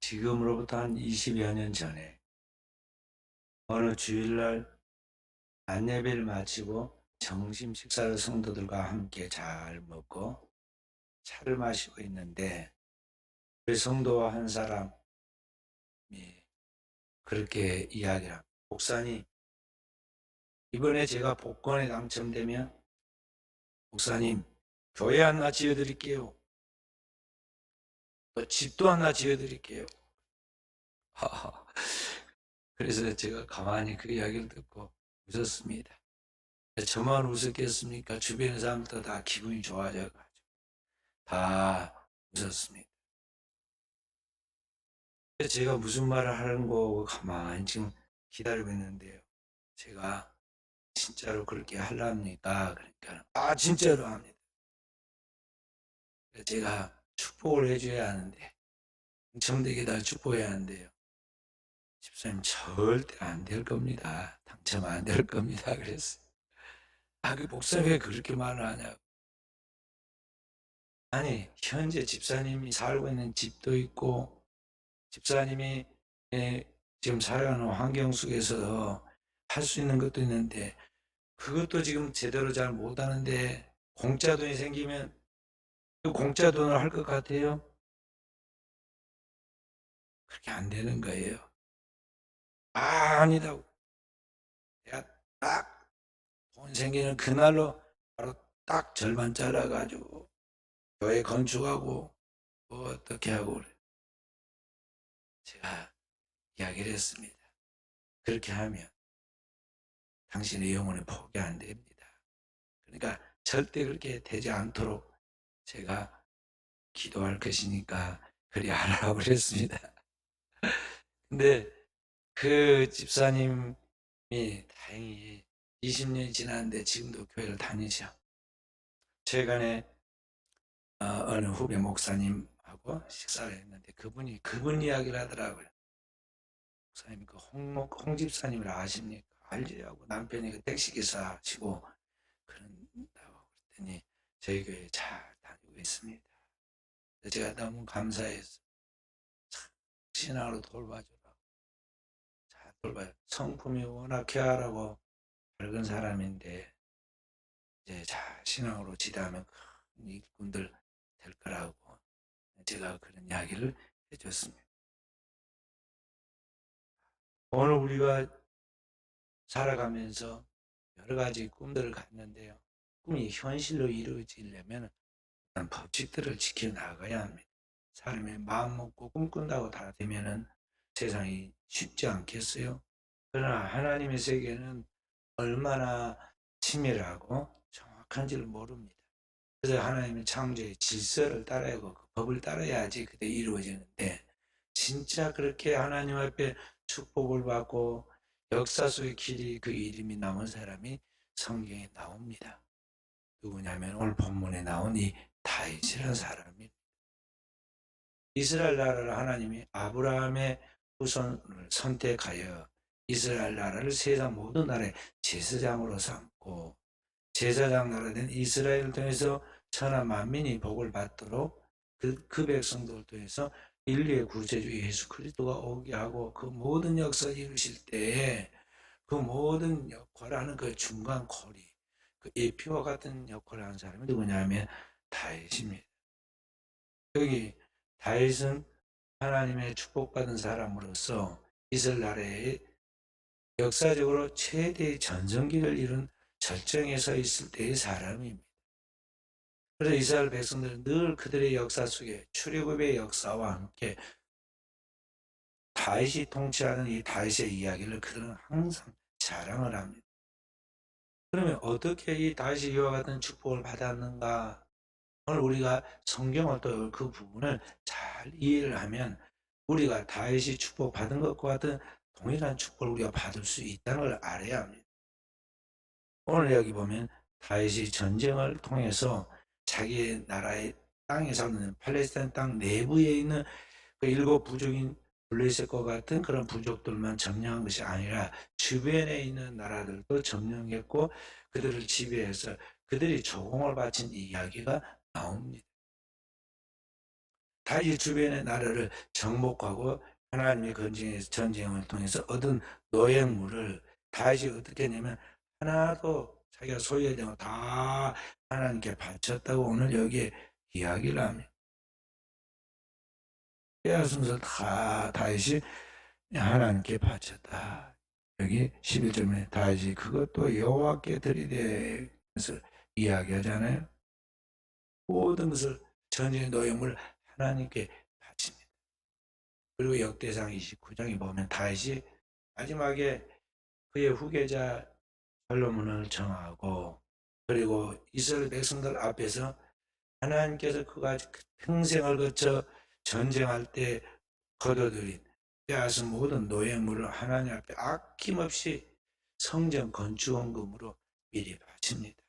지금으로부터 한 20여 년 전에 어느 주일날 안예배를 마치고 점심 식사를 성도들과 함께 잘 먹고 차를 마시고 있는데 그 성도와 한 사람이 그렇게 이야기를 합니다. 목사님, 이번에 제가 복권에 당첨되면 목사님, 교회 하나 지어드릴게요. 또 집도 하나 지어드릴게요. 그래서 제가 가만히 그 이야기를 듣고 웃었습니다. 저만 웃었겠습니까? 주변의 사람도 다 기분이 좋아져가지고 다 웃었습니다. 제가 무슨 말을 하는 거고 가만히 지금 기다리고 있는데요. 제가 진짜로 그렇게 하랍니까? 그러니까 진짜로 합니다. 제가 축복을 해줘야 하는데 당첨되게 다 축복해야 하는데요. 집사님 절대 안 될 겁니다. 당첨 안 될 겁니다. 그랬어요. 그 목사님 왜 그렇게 말을 하냐고. 아니 현재 집사님이 살고 있는 집도 있고 집사님이 지금 살아가는 환경 속에서 할 수 있는 것도 있는데 그것도 지금 제대로 잘 못하는데 공짜 돈이 생기면 그 공짜 돈을 할 것 같아요? 그렇게 안 되는 거예요. 아니다고. 내가 딱 돈 생기는 그날로 바로 딱 절반 잘라가지고 교회 건축하고 뭐 어떻게 하고 그래. 제가 이야기를 했습니다. 그렇게 하면 당신의 영혼은 포기 안 됩니다. 그러니까 절대 그렇게 되지 않도록 제가 기도할 것이니까 그리 하라고 그랬습니다. 근데 그 집사님이 다행히 20년이 지났는데 지금도 교회를 다니셔. 최근에 어느 후배 목사님하고 식사를 했는데 그분 이야기를 하더라고요. 목사님 그 홍 집사님을 아십니까? 알지 하고 남편이 그 택시기사 하시고 그런다고 그랬더니 저희 교회 잘 다니고 있습니다. 제가 너무 감사해서 참 신앙으로 돌봐주라고 잘 돌봐요. 성품이 워낙 쾌활하고 밝은 사람인데 이제 잘 신앙으로 지도하면 큰 일꾼들 될 거라고 제가 그런 이야기를 해줬습니다. 오늘 우리가 살아가면서 여러 가지 꿈들을 갖는데요. 꿈이 현실로 이루어지려면 법칙들을 지켜나가야 합니다. 사람이 마음 먹고 꿈꾼다고 다 되면은 세상이 쉽지 않겠어요? 그러나 하나님의 세계는 얼마나 치밀하고 정확한지를 모릅니다. 그래서 하나님은 창조의 질서를 따라야 하고 그 법을 따라야지 그때 이루어지는데 진짜 그렇게 하나님 앞에 축복을 받고 역사 속의 길이 그 이름이 남은 사람이 성경에 나옵니다. 누구냐면 오늘 본문에 나온 이 다윗이라는 사람입니다. 이스라엘 나라를 하나님이 아브라함의 후손을 선택하여 이스라엘 나라를 세상 모든 나라의 제사장으로 삼고 제사장 나라 된 이스라엘을 통해서 천하 만민이 복을 받도록 그 백성들을 통해서 인류의 구세주 예수 그리스도가 오게 하고 그 모든 역사를 이루실 때에 그 모든 역할을 하는 그 중간 고리 그 예표와 같은 역할을 하는 사람이 누구냐면 다윗입니다. 여기 다윗은 하나님의 축복받은 사람으로서 이스라엘 나라의 역사적으로 최대의 전성기를 이룬 절정에 서 있을 때의 사람입니다. 그래서 이스라엘 백성들은 늘 그들의 역사 속에 출애굽의 역사와 함께 다윗이 통치하는 이 다윗의 이야기를 그들은 항상 자랑을 합니다. 그러면 어떻게 이 다윗이 이와 같은 축복을 받았는가? 오늘 우리가 성경을 또 그 부분을 잘 이해를 하면 우리가 다윗이 축복받은 것과 같은 동일한 축복을 우리가 받을 수 있다는 걸 알아야 합니다. 오늘 여기 보면 다윗이 전쟁을 통해서 자기 나라의 땅에 사는 팔레스타인 땅 내부에 있는 그 일곱 부족인 블레셋과 같은 그런 부족들만 점령한 것이 아니라 주변에 있는 나라들도 점령했고 그들을 지배해서 그들이 조공을 바친 이야기가 나옵니다. 다윗 주변의 나라를 정복하고 하나님의 전쟁을 통해서 얻은 노획물을 다윗이 어떻게 했냐면 하나도 자기가 소유해야 되는 거 다 하나님께 바쳤다고 오늘 여기에 이야기를 합니다. 빼앗은 것을 다 다윗이 하나님께 바쳤다. 여기 11절에 다윗이 그것도 여호와께 드리되면서 이야기하잖아요. 모든 것을 전쟁의 노획물을 하나님께 바칩니다. 그리고 역대상 29장에 보면 다윗이 마지막에 그의 후계자 솔로몬을 정하고 그리고 이스라엘 백성들 앞에서 하나님께서 그가 평생을 거쳐 전쟁할 때 거둬들인 빼앗은 모든 노획물을 하나님 앞에 아낌없이 성전 건축원금으로 미리 바칩니다.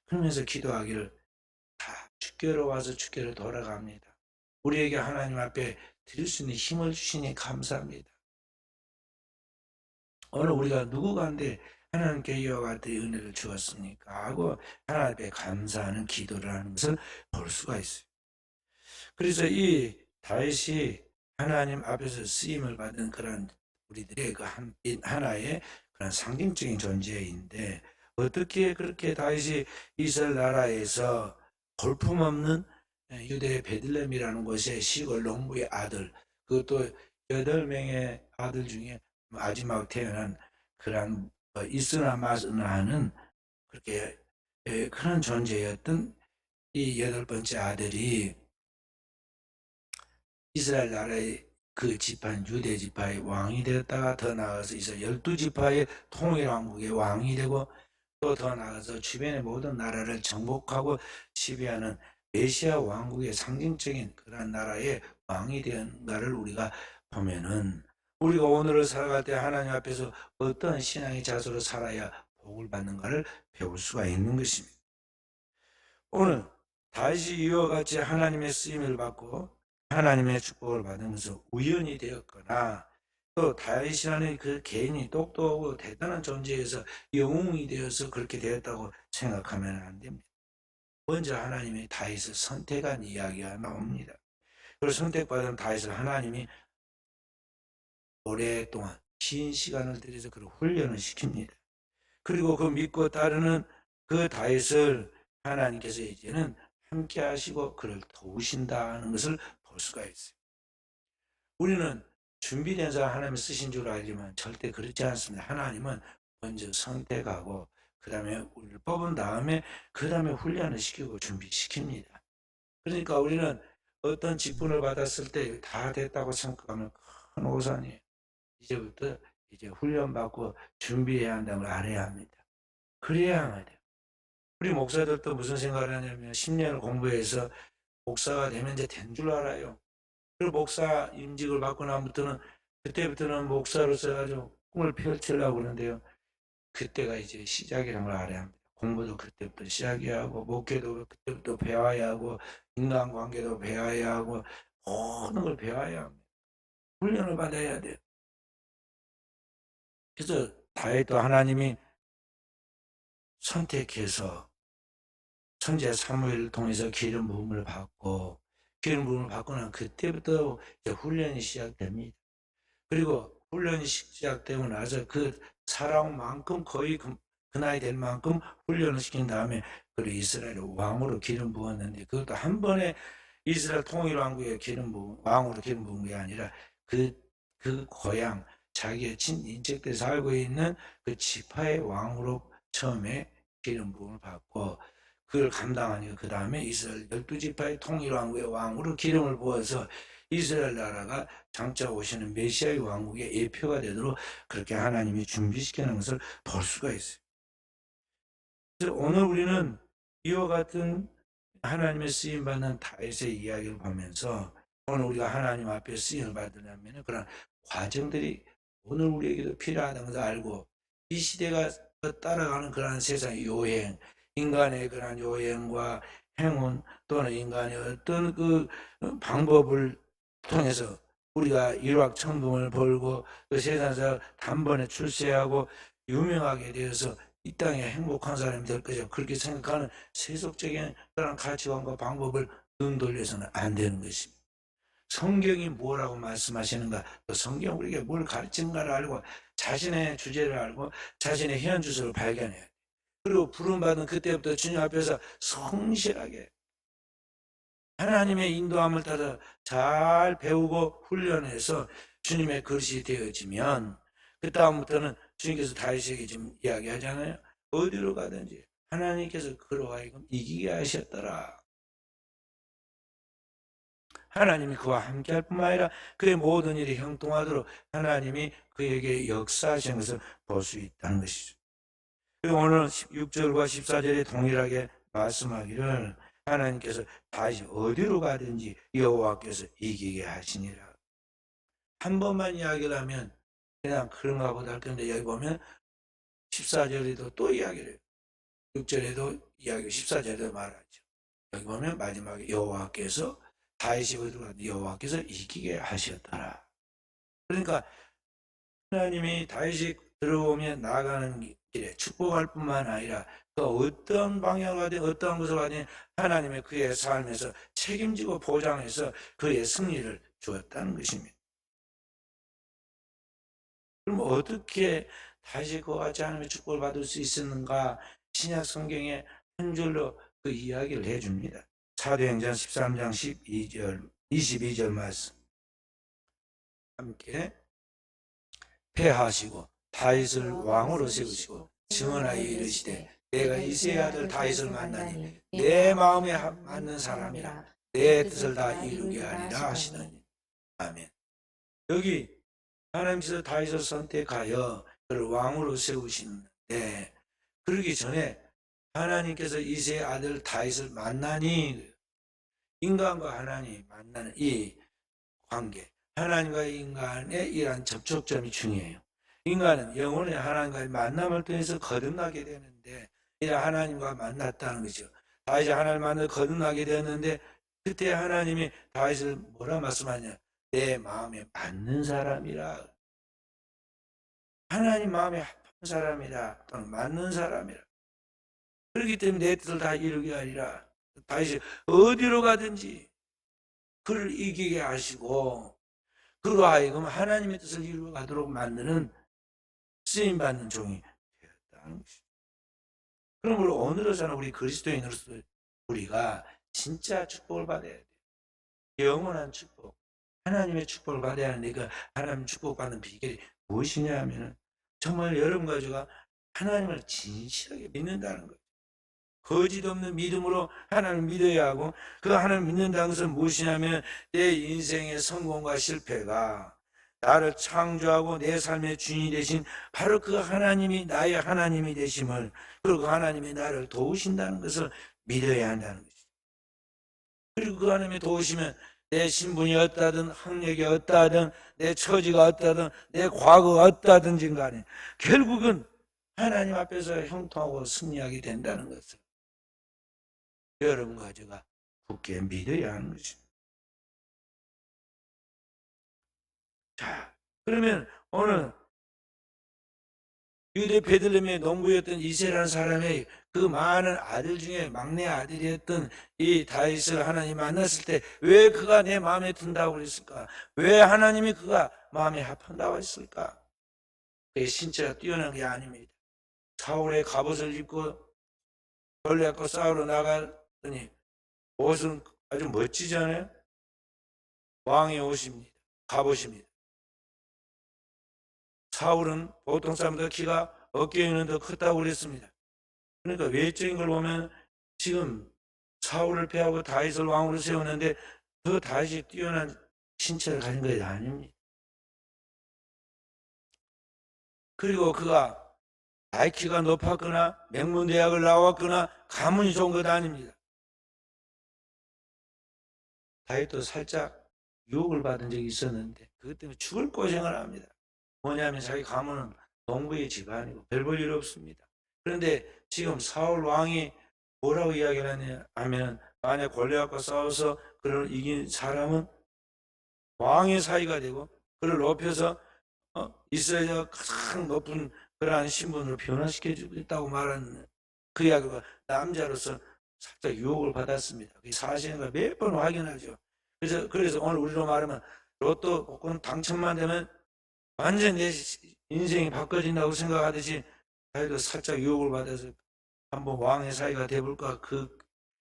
그러면서 기도하기를 다 주께로 와서 주께로 돌아갑니다. 우리에게 하나님 앞에 드릴 수 있는 힘을 주시니 감사합니다. 오늘 우리가 누구가한테 하나님께 이와 같은 은혜를 주었습니까? 하고 하나님 앞에 감사하는 기도를 하는 것을 볼 수가 있어요. 그래서 이 다윗이 하나님 앞에서 쓰임을 받은 그런 우리들의 그 하나의 그런 상징적인 존재인데 어떻게 그렇게 다윗이 이스라엘 나라에서 볼품없는 유대 베들레헴이라는 곳의 시골 농부의 아들, 그것도 8명의 아들 중에 마지막 태어난 그런 있으나 마으나 하는 그렇게 그런 존재였던 이 8번째 아들이 이스라엘 나라의 그 지파, 유대 지파의 왕이 되었다가 더 나아가서 이스라엘 12지파의 통일 왕국의 왕이 되고 또 더 나아가서 주변의 모든 나라를 정복하고 지배하는 메시아 왕국의 상징적인 그런 나라의 왕이 되는가를 우리가 보면은 우리가 오늘을 살아갈 때 하나님 앞에서 어떤 신앙의 자세로 살아야 복을 받는가를 배울 수가 있는 것입니다. 오늘 다윗이 이와 같이 하나님의 쓰임을 받고 하나님의 축복을 받은 것은 우연이 되었거나 또 다윗이라는 그 개인이 똑똑하고 대단한 존재에서 영웅이 되어서 그렇게 되었다고 생각하면 안 됩니다. 먼저 하나님이 다윗을 선택한 이야기가 나옵니다. 그리고 선택받은 다윗을 하나님이 오랫동안 긴 시간을 들여서 그를 훈련을 시킵니다. 그리고 그 믿고 따르는 그 다윗을 하나님께서 이제는 함께 하시고 그를 도우신다는 것을 볼 수가 있어요. 우리는 준비된 사람 하나님 쓰신 줄 알지만 절대 그렇지 않습니다. 하나님은 먼저 선택하고 그 다음에 우리를 뽑은 다음에 그 다음에 훈련을 시키고 준비시킵니다. 그러니까 우리는 어떤 직분을 받았을 때 다 됐다고 생각하면 큰 오산이에요. 이제부터 이제 훈련받고 준비해야 한다는 걸 알아야 합니다. 그래야 돼요. 우리 목사들도 무슨 생각을 하냐면 10년을 공부해서 목사가 되면 이제 된 줄 알아요. 그리고 목사 임직을 받고 나부터는 그때부터는 목사로서 아주 꿈을 펼치려고 그러는데요. 그때가 이제 시작이라는 걸 알아야 합니다. 공부도 그때부터 시작해야 하고 목회도 그때부터 배워야 하고 인간관계도 배워야 하고 모든 걸 배워야 합니다. 훈련을 받아야 돼요. 그래서 다윗도 하나님이 선택해서 천재 사무엘을 통해서 기름 부음을 받고 기름 부음을 받고 난 그때부터 이제 훈련이 시작됩니다. 그리고 훈련이 시작되고 나서 그 살아온 만큼 거의 그 나이 될 만큼 훈련을 시킨 다음에 그리고 이스라엘 왕으로 기름 부었는데 그것도 한 번에 이스라엘 통일 왕국의 기름 부음 왕으로 기름 부은 게 아니라 그 고향 자기의 친인척들이 살고 있는 그 지파의 왕으로 처음에 기름 부음을 받고 그걸 감당하니까 그 다음에 이스라엘 12지파의 통일왕국의 왕으로 기름을 부어서 이스라엘 나라가 장차 오시는 메시아의 왕국의 예표가 되도록 그렇게 하나님이 준비시키는 것을 볼 수가 있어요. 그래서 오늘 우리는 이와 같은 하나님의 쓰임받는 다윗의 이야기를 보면서 오늘 우리가 하나님 앞에 쓰임을 받으려면 그런 과정들이 오늘 우리에게도 필요하다는 것을 알고 이 시대가 따라가는 그런 세상의 요행 인간의 그런 요행과 행운 또는 인간의 어떤 그 방법을 통해서 우리가 일확천금을 벌고 그 세상에서 단번에 출세하고 유명하게 되어서 이 땅에 행복한 사람이 될 것이다. 그렇게 생각하는 세속적인 그런 가치관과 방법을 눈 돌려서는 안 되는 것입니다. 성경이 뭐라고 말씀하시는가, 또 성경 우리에게 뭘 가르치는가를 알고 자신의 주제를 알고 자신의 현주소를 발견해야 돼. 그리고 부름받은 그때부터 주님 앞에서 성실하게 하나님의 인도함을 따라 잘 배우고 훈련해서 주님의 그릇이 되어지면, 그 다음부터는 주님께서 다윗에게 지금 이야기하잖아요. 어디로 가든지 하나님께서 그로 하여금 이기게 하셨더라. 하나님이 그와 함께할 뿐만 아니라 그의 모든 일이 형통하도록 하나님이 그에게 역사하신 것을 볼 수 있다는 것이죠. 그리고 오늘 6절과 14절에 동일하게 말씀하기를 하나님께서 다시 어디로 가든지 여호와께서 이기게 하시니라. 한 번만 이야기를 하면 그냥 그런가 보다 할 건데, 여기 보면 14절에도 또 이야기를 해요. 6절에도 이야기를 14절에도 말하죠. 여기 보면 마지막에 여호와께서 다윗이 어디로 가든지 여호와께서 이기게 하셨더라. 그러니까 하나님이 다윗이 들어오면 나아가는 길에 축복할 뿐만 아니라 그 어떤 방향을 가든 어떠한 것을 가든 하나님의 그의 삶에서 책임지고 보장해서 그의 승리를 주었다는 것입니다. 그럼 어떻게 다시 그와 같이 하나님의 축복을 받을 수 있었는가? 신약 성경에 한 줄로 그 이야기를 해줍니다. 사도행전 13장 12절 22절 말씀 함께, 패하시고 다윗을 왕으로 세우시고 증언하여 이르시되 내가 이새의 아들 다윗을 만나니 내 마음에 맞는 사람이라 내 뜻을 다 이루게 하리라 하시더니. 아멘. 여기 하나님께서 다윗을 선택하여 그를 왕으로 세우시는데, 그러기 전에 하나님께서 이새의 아들 다윗을 만나니, 인간과 하나님이 만나는 이 관계, 하나님과 인간의 이러한 접촉점이 중요해요. 인간은 영혼의 하나님과의 만남을 통해서 거듭나게 되는데, 이런 하나님과 만났다는 거죠. 다윗이 하나님 만나 거듭나게 되었는데, 그때 하나님이 다윗을 뭐라 말씀하냐? 내 마음에 맞는 사람이라. 하나님 마음에 합한 사람이라, 또는 맞는 사람이라. 그렇기 때문에 내 뜻을 다 이루게 하리라. 다윗이 어디로 가든지 그를 이기게 하시고 그로 하여금 하나님의 뜻을 이루어 가도록 만드는 쓰임받는 종이 되었다는 것입니다. 그러므로 오늘로서는 우리 그리스도인으로서 우리가 진짜 축복을 받아야 돼요. 영원한 축복, 하나님의 축복을 받아야 하는데, 그 하나님 축복받는 비결이 무엇이냐 하면 정말 여러분과 제가 하나님을 진실하게 믿는다는 거예요. 거짓 없는 믿음으로 하나님을 믿어야 하고, 그 하나님을 믿는다는 것은 무엇이냐면 내 인생의 성공과 실패가 나를 창조하고 내 삶의 주인이 되신 바로 그 하나님이 나의 하나님이 되심을, 그리고 그 하나님이 나를 도우신다는 것을 믿어야 한다는 것이죠. 그리고 그 하나님이 도우시면 내 신분이 어떠하든 학력이 어떠하든 내 처지가 어떠하든 내 과거가 어떠하든지 간에 결국은 하나님 앞에서 형통하고 승리하게 된다는 것을 여러분과 제가 굳게 믿어야 하는 것입니다. 자, 그러면 오늘 유대 베들레헴의 농부였던 이새라는 사람의 그 많은 아들 중에 막내 아들이었던 이 다윗을 하나님 만났을 때 왜 그가 내 마음에 든다고 그랬을까? 왜 하나님이 그가 마음에 합한다고 했을까? 그의 신체가 뛰어난 게 아닙니다. 사울의 갑옷을 입고 골리앗과 싸우러 나갔더니 옷은 아주 멋지잖아요. 왕의 옷입니다. 갑옷입니다. 사울은 보통 사람보다 키가 어깨에는 더 컸다고 그랬습니다. 그러니까 외적인 걸 보면 지금 사울을 패하고 다윗을 왕으로 세우는데 그 다윗이 뛰어난 신체를 가진 것이 아닙니다. 그리고 그가 IQ가 높았거나 명문대학을 나왔거나 가문이 좋은 것 아닙니다. 다윗도 살짝 유혹을 받은 적이 있었는데 그것 때문에 죽을 고생을 합니다. 뭐냐면 자기 가문은 농부의 집안이고 별 볼 일 없습니다. 그런데 지금 사울 왕이 뭐라고 이야기를 하냐 하면, 만약 골리앗과 싸워서 그를 이긴 사람은 왕의 사위가 되고 그를 높여서 이스라엘의 가장 높은 그러한 신분으로 변화시켜 주겠다고 말하는 그 이야기가 남자로서 살짝 유혹을 받았습니다. 그 사실인가 몇 번 확인하죠. 그래서 오늘 우리로 말하면 로또 복권 당첨만 되면 완전 내 인생이 바꿔진다고 생각하듯이 자기도 살짝 유혹을 받아서 한번 왕의 사이가 돼볼까, 그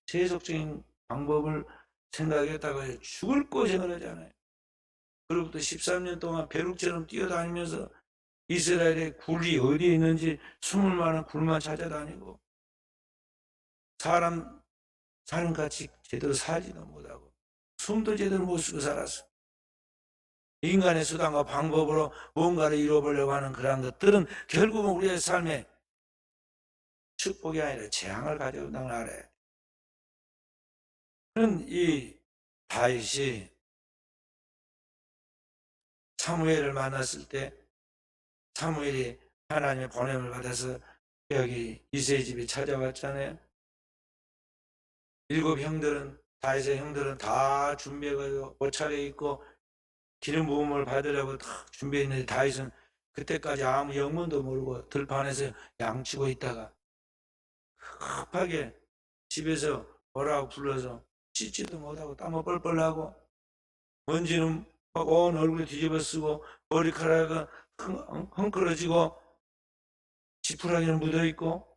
세속적인 방법을 생각했다가 죽을 고생을 하잖아요. 그로부터 13년 동안 벼룩처럼 뛰어다니면서 이스라엘의 굴이 어디에 있는지 숨을 만한 굴만 찾아다니고 사람같이 제대로 살지도 못하고 숨도 제대로 못 쉬고 살았어. 인간의 수단과 방법으로 뭔가를 이뤄보려고 하는 그런 것들은 결국은 우리의 삶에 축복이 아니라 재앙을 가져온다는 걸 알아야 돼. 그런 이 다윗이 사무엘을 만났을 때 사무엘이 하나님의 보냄을 받아서 여기 이새의 집에 찾아왔잖아요. 7 형들은, 다윗의 형들은 다 준비해가지고 옷차려 입고 기름 부음을 받으려고 다 준비해 있는데 다윗은 그때까지 아무 영문도 모르고 들판에서 양치고 있다가 급하게 집에서 오라고 불러서 씻지도 못하고 땀을 뻘뻘 나고 먼지는 온 얼굴에 뒤집어 쓰고 머리카락은 헝클어지고 지푸라기는 묻어있고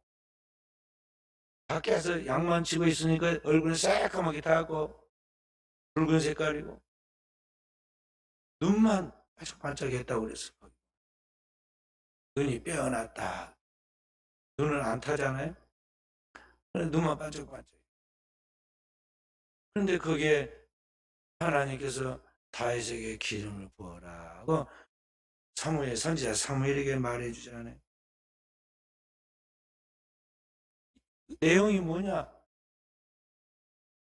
밖에서 양만 치고 있으니까 얼굴은 새까맣게 닿고 붉은 색깔이고 눈만 반짝반짝했다고 그랬어. 눈이 빼어났다. 눈은 안 타잖아요. 눈만 반짝반짝. 그런데 거기에 하나님께서 다윗에게 기름을 부어라 하고 사무엘, 선지자 사무엘에게 말해 주잖아요. 내용이 뭐냐?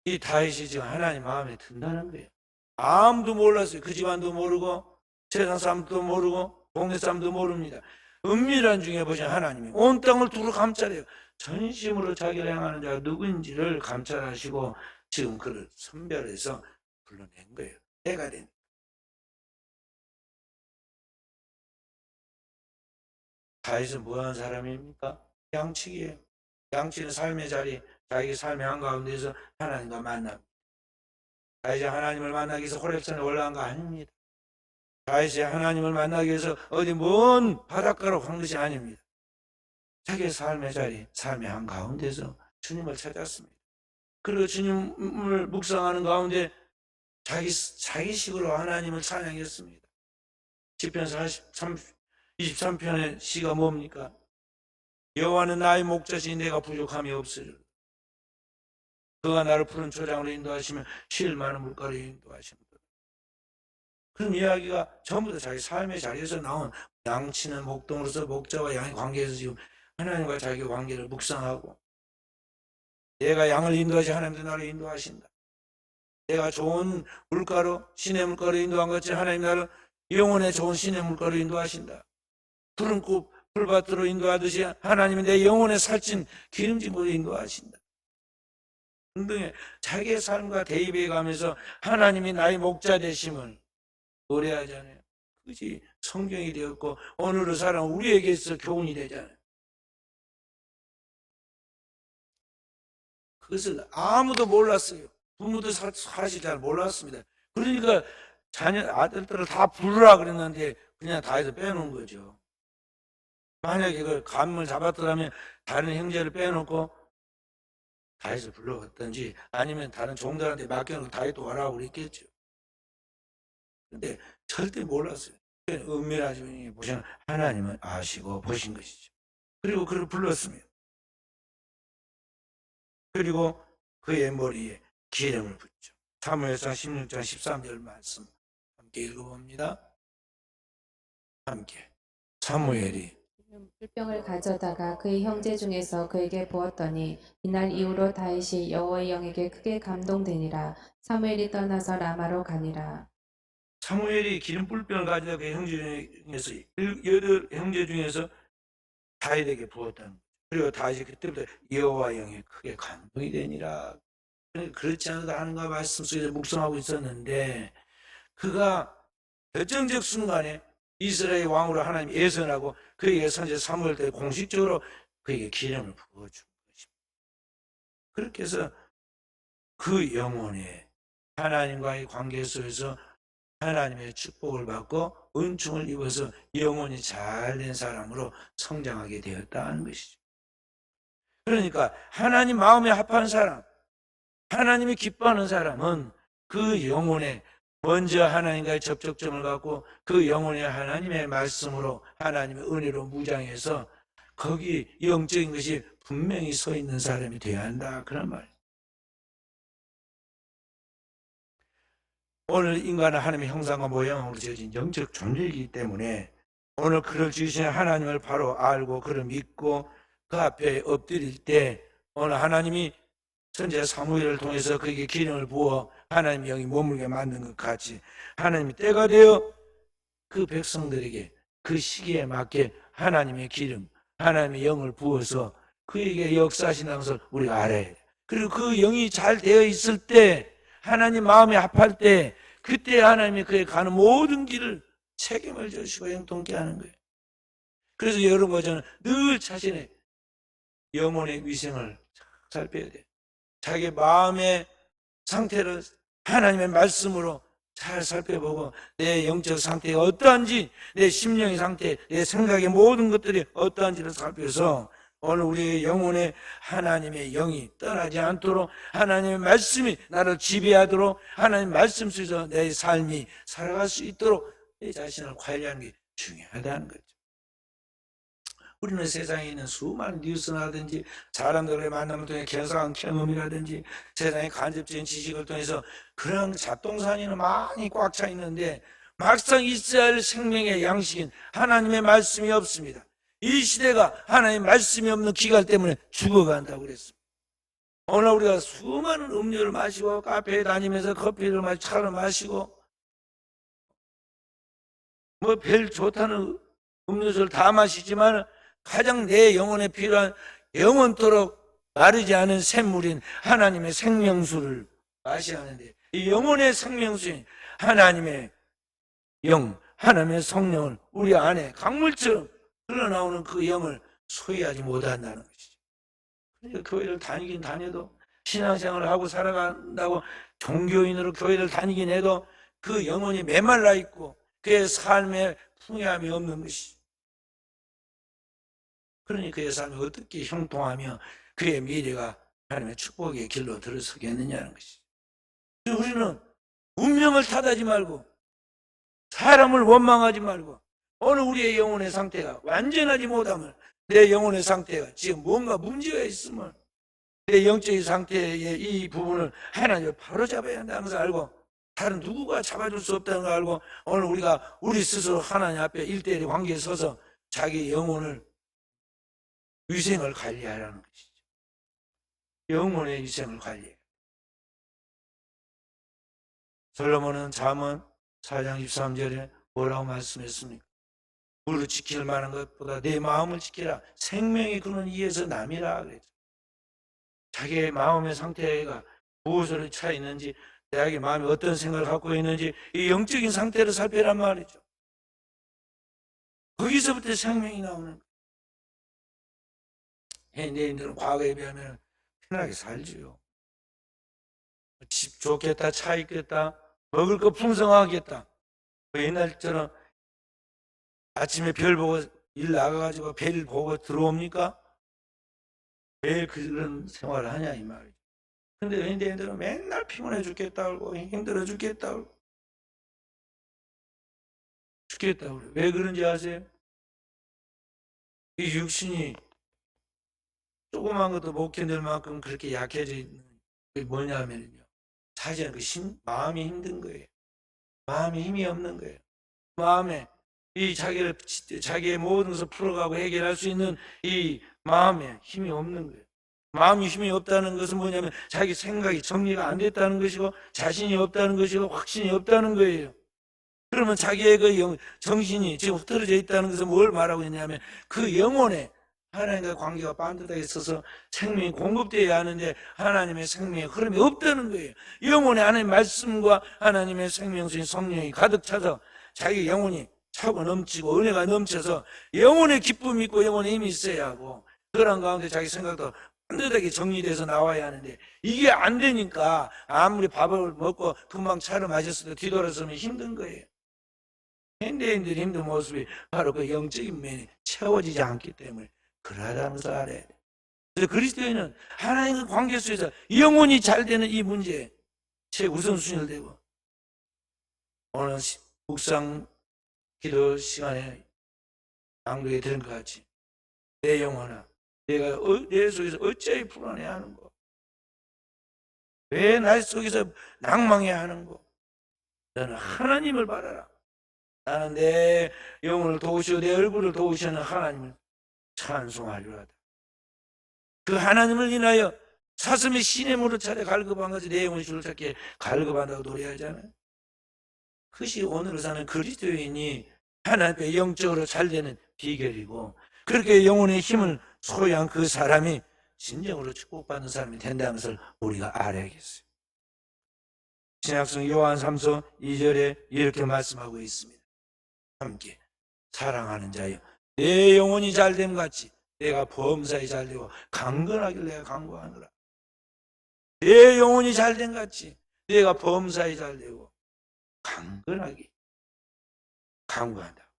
이 다윗이 지금 하나님 마음에 든다는 거예요. 아무도 몰랐어요. 그 집안도 모르고 세상 사람도 모르고 동네 사람도 모릅니다. 은밀한 중에 보시면 하나님이 온 땅을 두루 감찰해요. 전심으로 자기를 향하는 자가 누구인지를 감찰하시고 지금 그를 선별해서 불러낸 거예요. 때가 된. 다윗은 뭐하는 사람입니까? 양치기예요. 양치는 삶의 자리, 자기 삶의 한가운데서 하나님과 만납니다. 다윗이 하나님을 만나기 위해서 호렙산에 올라간 거 아닙니다. 다윗이 하나님을 만나기 위해서 어디 먼 바닷가로 간 것이 아닙니다. 자기의 삶의 자리, 삶의 한가운데서 주님을 찾았습니다. 그리고 주님을 묵상하는 가운데 자기식으로 하나님을 찬양했습니다. 시편 23편의 시가 뭡니까? 여호와는 나의 목자시니 내가 부족함이 없으리라. 그가 나를 푸른 초장으로 인도하시며 쉴 많은 물가로 인도하십니다. 그런 이야기가 전부 다 자기 삶의 자리에서 나온 양치는 목동으로서 목자와 양의 관계에서 지금 하나님과 자기 관계를 묵상하고 내가 양을 인도하시 하나님도 나를 인도하신다. 내가 좋은 물가로 시내 물가로 인도한 것처럼 하나님 나를 영혼의 좋은 시내 물가로 인도하신다. 푸른 풀밭으로 인도하듯이 하나님이 내 영혼에 살찐 기름진 곳으로 인도하신다. 등등의 자기의 삶과 대입해 가면서 하나님이 나의 목자 되심을 노래하잖아요. 그것이 성경이 되었고 오늘의 사람 우리에게 있어 교훈이 되잖아요. 그것을 아무도 몰랐어요. 부모도 사실 잘 몰랐습니다. 그러니까 아들들을 다 부르라 그랬는데 그냥 다 해서 빼놓은 거죠. 만약에 그걸 감을 잡았더라면 다른 형제를 빼놓고 다윗을 불러갔든지 아니면 다른 종들한테 맡겨놓고 다윗도 와라고 그랬겠죠. 근데 절대 몰랐어요. 은밀하지 보시면 하나님은 아시고 보신 것이죠. 그리고 그를 불렀습니다. 그리고 그의 머리에 기름을 붓죠. 사무엘상 16장 13절 말씀 함께 읽어봅니다. 함께. 사무엘이 물병을 가져다가 그의 형제 중에서 그에게 부었더니 이날 이후로 다윗이 여호와의 영에게 크게 감동되니라. 사무엘이 떠나서 라마로 가니라. 사무엘이 기름 뿔병을 가져다 그 형제 중에서 8형제 중에서 다윗에게 부었다는 거죠. 그리고 다윗이 그때부터 여호와의 영에 크게 감동이 되니라. 그렇지 않아도 하는가 말씀 속에서 묵상하고 있었는데 그가 결정적 순간에 이스라엘 왕으로 하나님 예선하고 그에게 선제 사무엘 때 공식적으로 그에게 기름을 부어준 것입니다. 그렇게 해서 그 영혼에 하나님과의 관계 속에서 하나님의 축복을 받고 은총을 입어서 영혼이 잘된 사람으로 성장하게 되었다는 것이죠. 그러니까 하나님 마음에 합한 사람, 하나님이 기뻐하는 사람은 그 영혼에 먼저 하나님과의 접촉점을 갖고 그 영혼에 하나님의 말씀으로 하나님의 은혜로 무장해서 거기 영적인 것이 분명히 서 있는 사람이 되어야 한다, 그런 말이에요. 오늘 인간은 하나님의 형상과 모양으로 지어진 영적 존재이기 때문에 오늘 그를 지으신 하나님을 바로 알고 그를 믿고 그 앞에 엎드릴 때 오늘 하나님이 선지자 사무엘을 통해서 그에게 기름을 부어 하나님의 영이 머물게 만든 것 같이 하나님이 때가 되어 그 백성들에게 그 시기에 맞게 하나님의 기름, 하나님의 영을 부어서 그에게 역사하신다는 것을 우리가 알아야 돼. 그리고 그 영이 잘 되어 있을 때 하나님 마음에 합할 때 그때 하나님이 그에 가는 모든 길을 책임을 져주시고 형통케 하는 거예요. 그래서 여러분과 저는 늘 자신의 영혼의 위생을 살펴야 돼요. 자기 마음의 상태를 하나님의 말씀으로 잘 살펴보고 내 영적 상태가 어떠한지, 내 심령의 상태, 내 생각의 모든 것들이 어떠한지를 살펴서 오늘 우리의 영혼에 하나님의 영이 떠나지 않도록 하나님의 말씀이 나를 지배하도록 하나님의 말씀 속에서 내 삶이 살아갈 수 있도록 내 자신을 관리하는 게 중요하다는 거죠. 우리는 세상에 있는 수많은 뉴스라든지 사람들의 만남을 통해 경상한 경험이라든지 세상의 간접적인 지식을 통해서 그런 잡동사니는 많이 꽉 차 있는데 막상 있어야 할 생명의 양식인 하나님의 말씀이 없습니다. 이 시대가 하나님의 말씀이 없는 기갈 때문에 죽어간다고 그랬습니다. 오늘 우리가 수많은 음료를 마시고 카페에 다니면서 커피를 마시고 차를 마시고 뭐 별 좋다는 음료수를 다 마시지만 가장 내 영혼에 필요한 영원토록 마르지 않은 샘물인 하나님의 생명수를 마셔야 하는데 이 영혼의 생명수인 하나님의 영, 하나님의 성령을 우리 안에 강물처럼 흘러나오는 그 영을 소유하지 못한다는 것이죠. 그러니까 교회를 다니긴 다녀도 신앙생활을 하고 살아간다고 종교인으로 교회를 다니긴 해도 그 영혼이 메말라 있고 그의 삶에 풍요함이 없는 것이죠. 그러니 그의 삶이 어떻게 형통하며 그의 미래가 하나님의 축복의 길로 들어서겠느냐는 것이죠. 우리는 운명을 탓하지 말고 사람을 원망하지 말고 오늘 우리의 영혼의 상태가 완전하지 못함을 내 영혼의 상태가 지금 뭔가 문제가 있으면 내 영적인 상태의 이 부분을 하나님을 바로잡아야 한다는 것을 알고 다른 누구가 잡아줄 수 없다는 걸 알고 오늘 우리가 우리 스스로 하나님 앞에 1:1 관계에 서서 자기 영혼을 위생을 관리하라는 것이죠. 영혼의 위생을 관리해요. 솔로몬은 잠언 4장 13절에 뭐라고 말씀했습니까? 무릇 지킬 만한 것보다 내 마음을 지키라. 생명의 근원 이에서 남이라 그랬죠. 자기의 마음의 상태가 무엇으로 차 있는지, 자기 마음이 어떤 생각을 갖고 있는지 이 영적인 상태를 살펴란 말이죠. 거기서부터 생명이 나오는 거예요. 현대인들은 과거에 비하면 편하게 살지요. 집 좋겠다, 차 있겠다, 먹을 거 풍성하겠다. 옛날처럼 아침에 별 보고 일 나가가지고 별 보고 들어옵니까? 왜 그런 생활을 하냐 이 말이죠. 근데 현대인들은 맨날 피곤해 죽겠다 그러고 힘들어 죽겠다 그러고 죽겠다 그러고 왜 그런지 아세요? 이 육신이 조그만 것도 못 견딜 만큼 그렇게 약해져 있는 게 뭐냐면요. 사실은 마음이 힘든 거예요. 마음이 힘이 없는 거예요. 마음에 이 자기의 모든 것을 풀어가고 해결할 수 있는 이 마음에 힘이 없는 거예요. 마음이 힘이 없다는 것은 뭐냐면 자기 생각이 정리가 안 됐다는 것이고 자신이 없다는 것이고 확신이 없다는 거예요. 그러면 자기의 그 정신이 지금 흐트러져 있다는 것은 뭘 말하고 있냐면 그 영혼에 하나님과 관계가 반듯하게 있어서 생명이 공급되어야 하는데 하나님의 생명의 흐름이 없다는 거예요. 영혼에 하나님의 말씀과 하나님의 생명수인 성령이 가득 차서 자기 영혼이 차고 넘치고 은혜가 넘쳐서 영혼의 기쁨이 있고 영혼의 힘이 있어야 하고 그런 가운데 자기 생각도 단단하게 정리돼서 나와야 하는데 이게 안 되니까 아무리 밥을 먹고 금방 차를 마셨어도 뒤돌아서면 힘든 거예요. 현대인들의 힘든 모습이 바로 그 영적인 면이 채워지지 않기 때문에 그러다면서 알아야 돼. 그래서 그리스도인은 하나님과 관계 속에서 영혼이 잘 되는 이 문제에 최우선순위를 대고 오늘 묵상 기도 시간에 강도에 들은 것 같이 내 영혼아 내가 내 속에서 어찌하여 불안해야 하는고 왜 날 속에서 낭망해야 하는고 너는 하나님을 바라라. 나는 내 영혼을 도우시고 내 얼굴을 도우시는 하나님을 찬송하리로다. 그 하나님을 인하여 사슴의 시냇물을 찾아 갈급한 것이 내 영혼이 주를 찾기에 갈급한다고 노래하잖아요. 그것이 오늘을 사는 그리스도인이 하나님께 영적으로 잘 되는 비결이고 그렇게 영혼의 힘을 소유한 그 사람이 진정으로 축복받는 사람이 된다는 것을 우리가 알아야겠어요. 신약성 요한 3서 2절에 이렇게 말씀하고 있습니다. 함께 사랑하는 자여 내 영혼이 잘됨 같이 내가 범사에 잘되고 강건하길 내가 간구하노라. 내 영혼이 잘됨 같이 내가 범사에 잘되고 강건하게 간구한다.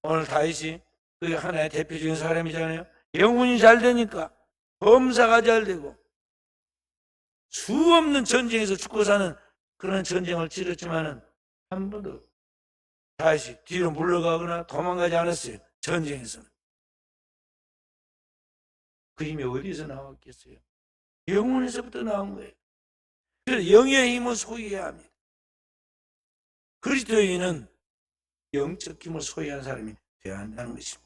오늘 다윗이 그 하나의 대표적인 사람이잖아요. 영혼이 잘 되니까 범사가 잘 되고 수없는 전쟁에서 죽고 사는 그런 전쟁을 치렀지만은 한 번도 다윗이 뒤로 물러가거나 도망가지 않았어요. 전쟁에서는. 그 힘이 어디서 나왔겠어요? 영혼에서부터 나온 거예요. 그래서 영의 힘을 소유해야 합니다. 그리스도인은 영적 힘을 소유한 사람이 되어야 한다는 것입니다.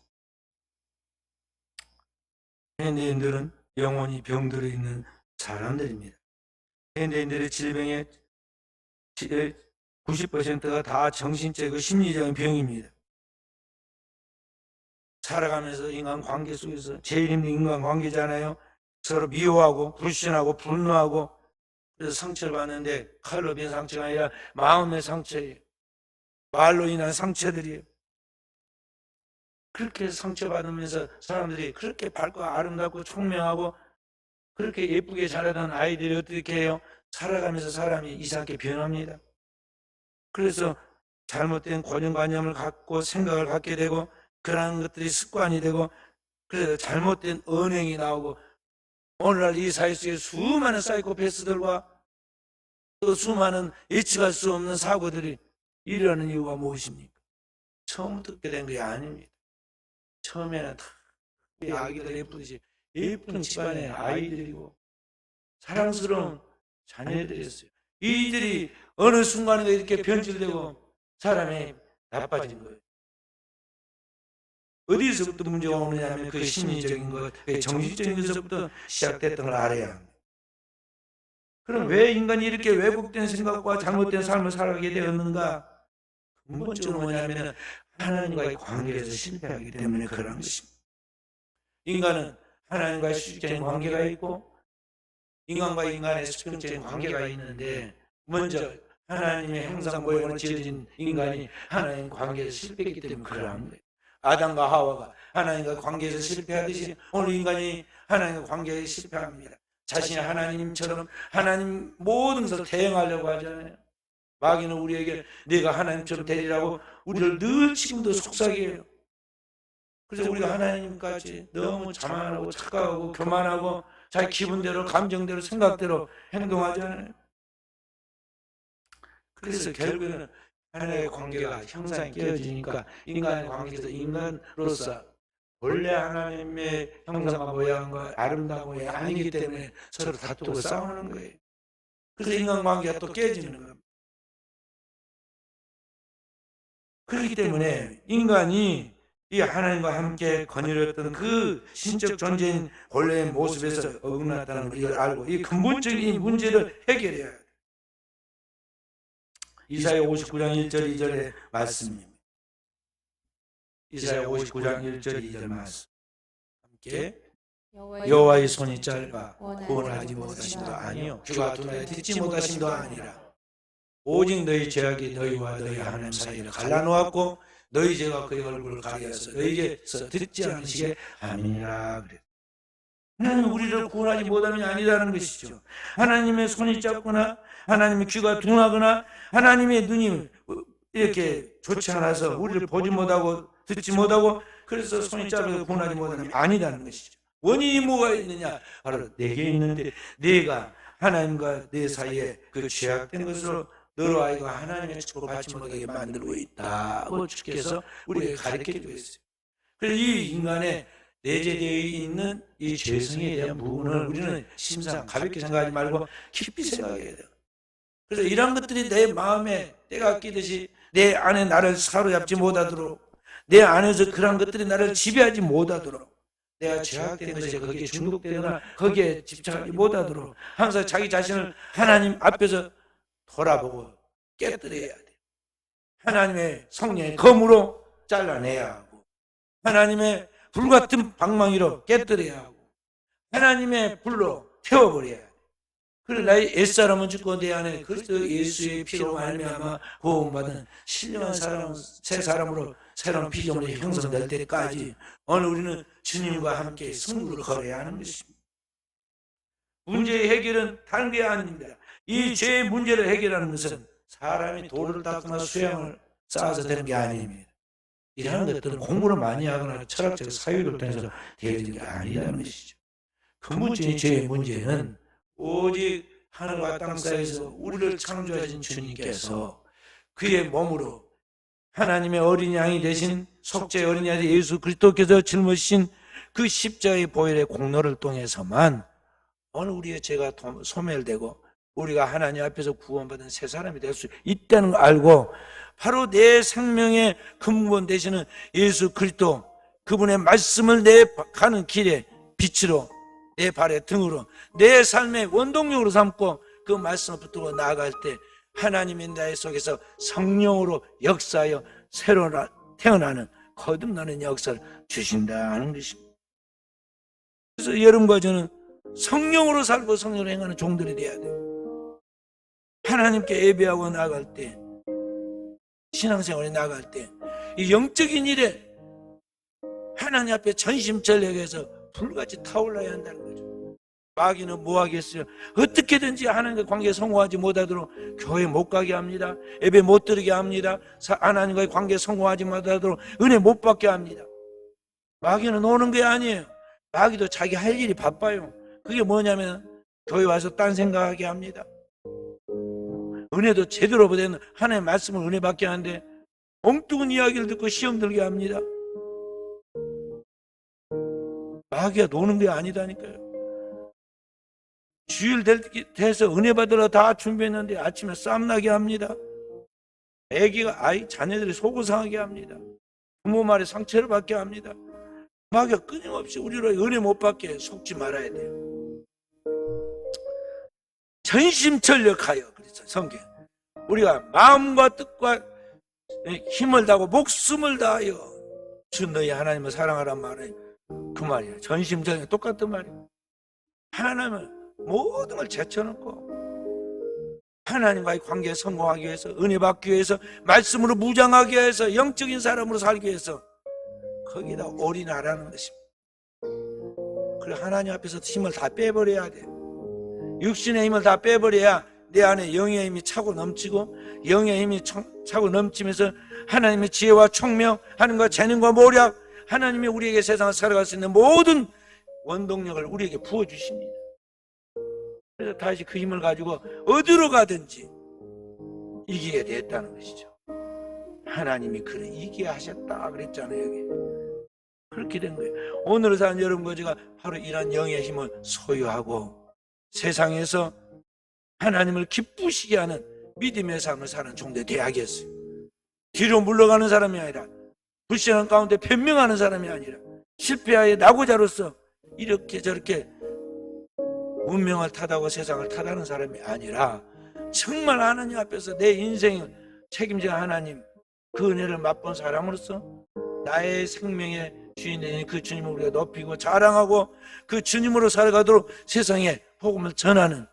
현대인들은 영혼이 병들어 있는 사람들입니다. 현대인들의 질병의 90%가 다 정신적이고 심리적인 병입니다. 살아가면서 인간관계 속에서 제일 힘든 인간관계잖아요. 서로 미워하고 불신하고 분노하고 그래서 상처를 받는데 칼로 빈 상처가 아니라 마음의 상처예요. 말로 인한 상처들이에요. 그렇게 상처받으면서 사람들이 그렇게 밝고 아름답고 총명하고 그렇게 예쁘게 자라던 아이들이 어떻게 해요? 살아가면서 사람이 이상하게 변합니다. 그래서 잘못된 고정관념을 갖고 생각을 갖게 되고 그러한 것들이 습관이 되고 그래서 잘못된 언행이 나오고 오늘날 이 사회 속에 수많은 사이코패스들과 또 수많은 예측할 수 없는 사고들이 일어나는 이유가 무엇입니까? 처음부터 그렇게 된 게 아닙니다. 처음에는 다 아기들 예쁘듯이 예쁜 집안의 아이들이고 사랑스러운 자녀들이었어요. 이들이 어느 순간에 이렇게 변질되고 사람이 나빠진 거예요. 어디서부터 문제가 오느냐면 그 심리적인 것, 그 정신적인 것부터 시작됐던 걸 알아야 합니다. 그럼 왜 인간이 이렇게 왜곡된 생각과 잘못된 삶을 살아가게 되었는가? 근본적으로 뭐냐면 하나님과의 관계에서 실패하기 때문에 그런 것입니다. 인간은 하나님과의 수직적인 관계가 있고 인간과 인간의 수평적인 관계가 있는데 먼저 하나님의 형상 모양으로 지어진 인간이 하나님 관계에서 실패했기 때문에 그러한 거예요. 아담과 하와가 하나님과 관계에서 실패하듯이 오늘 인간이 하나님과 관계에 실패합니다. 자신이 하나님처럼 하나님 모든 것을 대행하려고 하잖아요. 마귀는 우리에게 네가 하나님처럼 되리라고 우리를 늘 지금도 속삭여요. 그래서 우리가 하나님같이 너무 자만하고 착각하고 교만하고 자기 기분대로 감정대로 생각대로 행동하잖아요. 그래서 결국에는 하나님의 관계가 형상이 깨어지니까 인간의 관계에서 인간으로서 원래 하나님의 형상과 모양과 아름다운 모양이 아니기 때문에 서로 다투고 싸우는 거예요. 그래서 인간관계가 또 깨지는 겁니다. 그렇기 때문에 인간이 이 하나님과 함께 거느렸던 그 신적 존재인 본래의 모습에서 어긋났다는 걸 알고 이 근본적인 문제를 해결해야 돼요. 이사야 59장 1절 2절의 말씀입니다. 이사야 59장 1절 2절 말씀 함께 여호와의 손이 짧아 구원하지 못하심도 아니요 주가 두나에 듣지 못하심도 아니라 오직 너희 죄악이 너희와 너희 하나님 사이를 갈라놓았고 너희 죄가 그의 얼굴을 가려서 너희에게서 듣지 않으시게 함이니라 그래. 하나님은 우리를 구원하지 못함이 아니라는 것이죠. 하나님의 손이 짧거나 하나님의 귀가 둔하거나 하나님의 눈이 이렇게 좋지 않아서 우리를 보지 못하고 듣지 못하고 그래서 손이 짧아서 구원하지 못함이 아니라는 것이죠. 원인이 뭐가 있느냐? 바로 내게 있는데 내가 하나님과 내 사이에 그 죄악된 것으로 너로 하여금 하나님의 축복을 받지 못하게 만들고 있다고 주께서 우리에게 가르쳐주고 있어요. 그래서 이 인간의 내재되어 있는 이 죄성에 대한 부분을 우리는 심상 가볍게 생각하지 말고 깊이 생각해야 돼요. 그래서 이런 것들이 내 마음에 때가 끼듯이 내 안에 나를 사로잡지 못하도록, 내 안에서 그런 것들이 나를 지배하지 못하도록, 내가 죄악된 것에 거기에 중독되거나 거기에 집착하지 못하도록 항상 자기 자신을 하나님 앞에서 돌아보고 깨뜨려야 돼. 하나님의 성령의 검으로 잘라내야 하고, 하나님의 불같은 방망이로 깨뜨려야 하고, 하나님의 불로 태워버려야 돼. 그리고 나의 옛사람은 죽고 내 안에 그리스도 예수의 피로 말미암아 구원받은 신령한 사람, 새 사람으로 새로운 피조물이 형성될 때까지 오늘 우리는 주님과 함께 승부를 걸어야 하는 것입니다. 문제의 해결은 다른 게 아닙니다. 이 죄의 문제를 해결하는 것은 사람이 돌을 닦거나 수양을 쌓아서 되는 게 아닙니다. 이러한 것들은 공부를 많이 하거나 철학적 사유를 통해서 되어지는 게 아니라는 것이죠. 근본적인 죄의 문제는 오직 하늘과 땅 사이에서 우리를 창조하신 주님께서 그의 몸으로 하나님의 어린 양이 되신 속죄의 어린 양이 예수 그리스도께서 짊어지신 그 십자가의 보혈의 공로를 통해서만 오늘 우리의 죄가 소멸되고 우리가 하나님 앞에서 구원받은 새 사람이 될 수 있다는 걸 알고 바로 내 생명의 근본 되시는 예수 그리스도 그분의 말씀을 내 가는 길에 빛으로 내 발의 등으로 내 삶의 원동력으로 삼고 그 말씀을 붙들고 나아갈 때 하나님의 나의 속에서 성령으로 역사하여 새로 태어나는 거듭나는 역사를 주신다는 것입니다. 그래서 여러분과 저는 성령으로 살고 성령으로 행하는 종들이 되어야 돼요. 하나님께 예배하고 나아갈 때, 신앙생활에 나아갈 때 이 영적인 일에 하나님 앞에 전심전력해서 불같이 타올라야 한다는 거죠. 마귀는 뭐 하겠어요? 어떻게든지 하나님과 관계 성공하지 못하도록 교회 못 가게 합니다. 예배 못 드리게 합니다. 하나님과의 관계 성공하지 못하도록 은혜 못 받게 합니다. 마귀는 오는 게 아니에요. 마귀도 자기 할 일이 바빠요. 그게 뭐냐면 교회 와서 딴 생각하게 합니다. 은혜도 제대로 보되는 하나님의 말씀을 은혜 받게 하는데 엉뚱한 이야기를 듣고 시험 들게 합니다. 마귀가 노는 게 아니다니까요. 주일 돼서 은혜 받으러 다 준비했는데 아침에 쌈나게 합니다. 자녀들이 속을 상하게 합니다. 부모 말에 상처를 받게 합니다. 마귀가 끊임없이 우리로 은혜 못 받게 속지 말아야 돼요. 전심전력하여 그랬죠, 성경. 우리가 마음과 뜻과 힘을 다하고 목숨을 다하여 주 너희 하나님을 사랑하란 말에 그 말이야. 전심전력 똑같은 말이야. 하나님을 모든 걸 제쳐놓고 하나님과의 관계에 성공하기 위해서, 은혜 받기 위해서, 말씀으로 무장하기 위해서, 영적인 사람으로 살기 위해서 거기다 올인하라는 것입니다. 그리고 하나님 앞에서 힘을 다 빼버려야 돼. 육신의 힘을 다 빼버려야 내 안에 영의 힘이 차고 넘치고, 영의 힘이 차고 넘치면서 하나님의 지혜와 총명, 하나님과 재능과 모략, 하나님이 우리에게 세상을 살아갈 수 있는 모든 원동력을 우리에게 부어주십니다. 그래서 다시 그 힘을 가지고 어디로 가든지 이기게 됐다는 것이죠. 하나님이 그를 이기게 하셨다 그랬잖아요. 여기. 그렇게 된 거예요. 오늘 사는 여러분과 제가 바로 이런 영의 힘을 소유하고 세상에서 하나님을 기쁘시게 하는 믿음의 삶을 사는 종대 되야겠어요. 뒤로 물러가는 사람이 아니라, 불신앙 가운데 변명하는 사람이 아니라, 실패하여 낙오자로서 이렇게 저렇게 운명을 타다고 세상을 타다는 사람이 아니라 정말 하나님 앞에서 내 인생을 책임진 하나님, 그 은혜를 맛본 사람으로서 나의 생명의 주인인 그 주님을 우리가 높이고 자랑하고 그 주님으로 살아가도록 세상에 복음을 전하는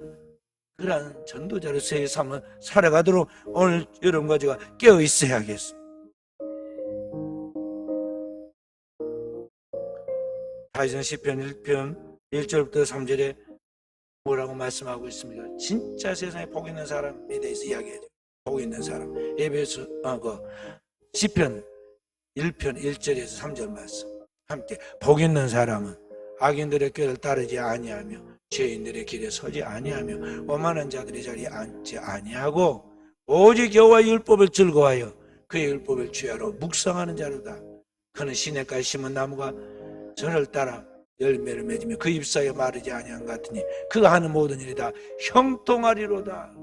그러한 전도자로서의 삶을 살아가도록 오늘 여러분과 제가 깨어 있어야겠습니다. 다윗은 시편 1편 1절부터 3절에 뭐라고 말씀하고 있습니까? 진짜 세상에 복 있는 사람에 대해서 이야기해요. 복 있는 사람. 시편 1편 1절에서 3절 말씀 함께. 복 있는 사람은 악인들의 꾀를 따르지 아니하며 죄인들의 길에 서지 아니하며 오만한 자들의 자리에 앉지 아니하고 오직 여호와의 율법을 즐거워하여 그의 율법을 주야로 묵상하는 자로다. 그는 시냇가에 심은 나무가 전을 따라 열매를 맺으며 그 잎사이에 마르지 아니한 것 같으니 그가 하는 모든 일이 다 형통하리로다.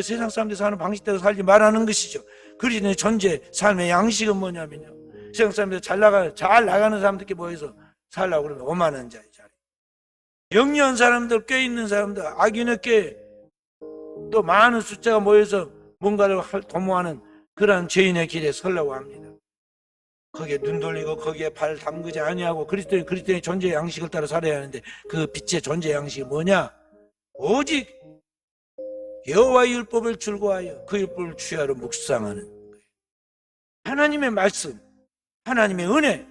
세상 사람들이 사는 방식대로 살지 말라는 것이죠. 그리스도의 존재, 삶의 양식은 뭐냐면요, 세상 사람들 잘 나가는 사람들끼리 모여서 살라고 그러면 오만한 자의 자리, 영리한 사람들, 꽤 있는 사람들, 악인의 꽤, 또 많은 숫자가 모여서 뭔가를 도모하는 그러한 죄인의 길에 서려고 합니다. 거기에 눈 돌리고 거기에 발 담그지 아니하고 그리스도의 존재 양식을 따라 살아야 하는데 그 빛의 존재 양식이 뭐냐? 오직 여호와의 율법을 즐거워하여 그 율법을 주야로 묵상하는 거예요. 하나님의 말씀, 하나님의 은혜,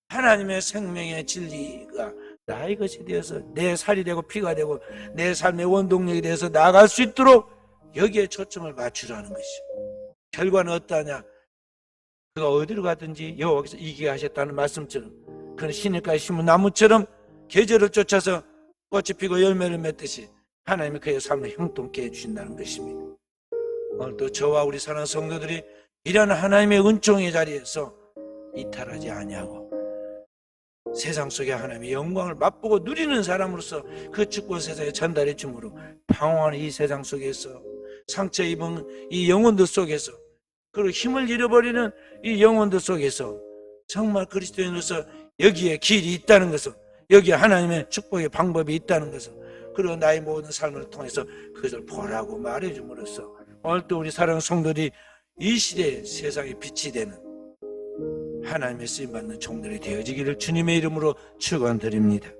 하나님의 생명의 진리가 나의 것이 되어서 내 살이 되고 피가 되고 내 삶의 원동력이 되어서 나아갈 수 있도록 여기에 초점을 맞추라는 것이죠. 결과는 어떠하냐? 그가 어디로 가든지 여호와께서 이기게 하셨다는 말씀처럼, 그는 시냇가에 심은 나무처럼 계절을 쫓아서 꽃이 피고 열매를 맺듯이 하나님이 그의 삶을 형통케 해주신다는 것입니다. 오늘도 저와 우리 사랑하는 성도들이 이런 하나님의 은총의 자리에서 이탈하지 아니하고 세상 속에 하나님의 영광을 맛보고 누리는 사람으로서 그 축복을 세상에 전달해 주므로 방황하는 이 세상 속에서, 상처 입은 이 영혼들 속에서, 그리고 힘을 잃어버리는 이 영혼들 속에서 정말 그리스도인으로서 여기에 길이 있다는 것을, 여기에 하나님의 축복의 방법이 있다는 것을, 그리고 나의 모든 삶을 통해서 그것을 보라고 말해줌으로써 오늘 또 우리 사랑하는 성도들이 이 시대에 세상의 빛이 되는 하나님의 쓰임받는 종들이 되어지기를 주님의 이름으로 축원드립니다.